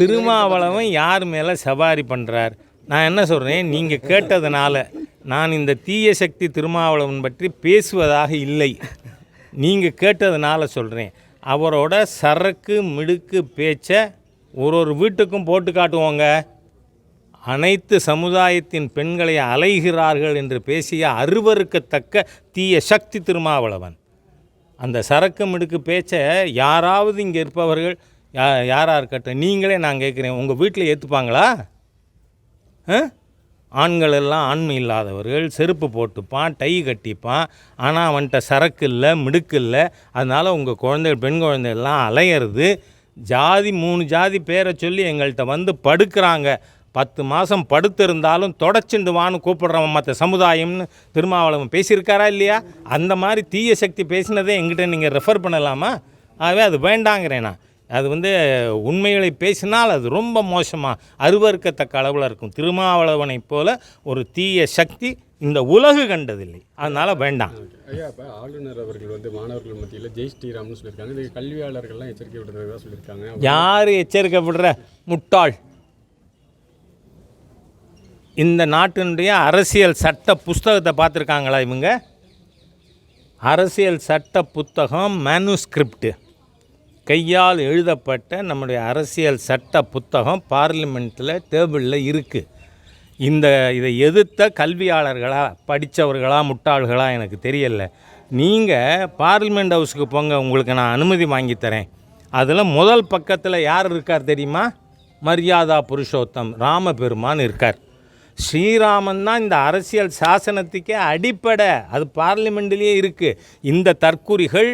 திருமாவளவன் யார் மேலே சவாரி பண்ணுறார்? நான் என்ன சொல்கிறேன், நீங்கள் கேட்டதுனால நான் இந்த தீய சக்தி திருமாவளவன் பற்றி பேசுவதாக இல்லை. நீங்கள் கேட்டதுனால சொல்கிறேன். அவரோட சரக்கு மிடுக்கு பேச்சை ஒரு வீட்டுக்கும் போட்டு காட்டுவோங்க. அனைத்து சமுதாயத்தின் பெண்களை அலைகிறார்கள் என்று பேசிய அருவருக்கத்தக்க தீய சக்தி திருமாவளவன். அந்த சரக்கு மிடுக்கு பேச்சை யாராவது இங்கே இருப்பவர்கள் யாராக இருக்கட்டும், நீங்களே நான் கேட்குறேன், உங்கள் வீட்டில் ஏற்றுப்பாங்களா? ஆண்கள் எல்லாம் ஆண்மை இல்லாதவர்கள், செருப்பு போட்டுப்பான், டை கட்டிப்பான், ஆனால் அவன்கிட்ட சரக்கு இல்லை, மிடுக்கு இல்லை. அதனால் உங்கள் குழந்தைகள், பெண் குழந்தைகள்லாம் அலையிறது. ஜாதி 3 ஜாதி பேரை சொல்லி எங்கள்கிட்ட வந்து படுக்கிறாங்க. 10 மாதம் படுத்திருந்தாலும் தொடச்சுண்டு வான்னு கூப்பிடுறவன் மற்ற சமுதாயம்னு திருமாவளவன் பேசியிருக்காரா இல்லையா? அந்த மாதிரி தீய சக்தி பேசினதே எங்கிட்ட நீங்கள் ரெஃபர் பண்ணலாமா? ஆகவே அது வேண்டாங்கிறேன். அது உண்மைகளை பேசினால் அது ரொம்ப மோசமாக அருவருக்கத்தக்க அளவில் இருக்கும். திருமாவளவனைப் போல ஒரு தீய சக்தி இந்த உலகு கண்டதில்லை. அதனால் வேண்டாம். ஐயா, இப்போ ஆளுநர் அவர்கள் மாணவர்கள் மத்தியில் ஜெய் ஸ்ரீராம்னு சொல்லியிருக்காங்க. இது கல்வியாளர்கள்லாம் எச்சரிக்கை விடுறதா சொல்லியிருக்காங்க. யார் எச்சரிக்கை விடுற? முட்டாள். இந்த நாட்டினுடைய அரசியல் சட்ட புஸ்தகத்தை பார்த்துருக்காங்களா இவங்க? அரசியல் சட்ட புத்தகம் மேனுஸ்கிரிப்டு, கையால் எழுதப்பட்ட நம்முடைய அரசியல் சட்ட புத்தகம் பார்லிமெண்ட்டில் டேபிளில் இருக்குது. இதை எதிர்த்த கல்வியாளர்களா, படித்தவர்களா, முட்டாள்களா எனக்கு தெரியலை. நீங்கள் பார்லிமெண்ட் ஹவுஸுக்கு போங்க, உங்களுக்கு நான் அனுமதி வாங்கித்தரேன். அதில் முதல் பக்கத்தில் யார் இருக்கார் தெரியுமா? மரியாதா புருஷோத்தம் ராமபெருமான் இருக்கார். ஸ்ரீராமன் தான் இந்த அரசியல் சாசனத்துக்கே அடிப்படை. அது பார்லிமெண்ட்லேயே இருக்குது. இந்த தற்குறிகள்,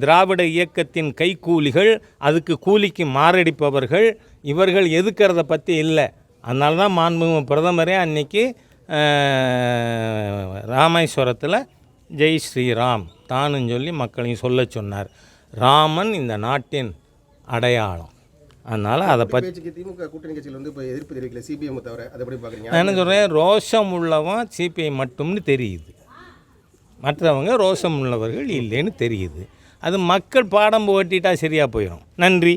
திராவிட இயக்கத்தின் கைக்கூலிகள், அதுக்கு கூலிக்கு மாரடிப்பவர்கள், இவர்கள் எதுக்கிறத பற்றி இல்லை. அதனால தான் மாண்புமிகு பிரதமரே அன்றைக்கி ராமேஸ்வரத்தில் ஜெய் ஸ்ரீராம் தானுன்னு சொல்லி மக்களையும் சொல்ல சொன்னார். ராமன் இந்த நாட்டின் அடையாளம். அதனால் அதை பற்றி திமுக கூட்டணி கட்சியில் இப்போ எதிர்ப்பு தெரிவிக்கல, சிபிஎம் தவிர. அதை எப்படி பார்க்குறீங்க? நான் என்ன சொல்கிறேன், ரோஷம் உள்ளவன் சிபிஐ மட்டும்னு தெரியுது, மற்றவங்க ரோஷம் உள்ளவர்கள் இல்லைன்னு தெரியுது. அது மக்கள் பாடம் போட்டிட்டா சரியாக போயிடும். நன்றி.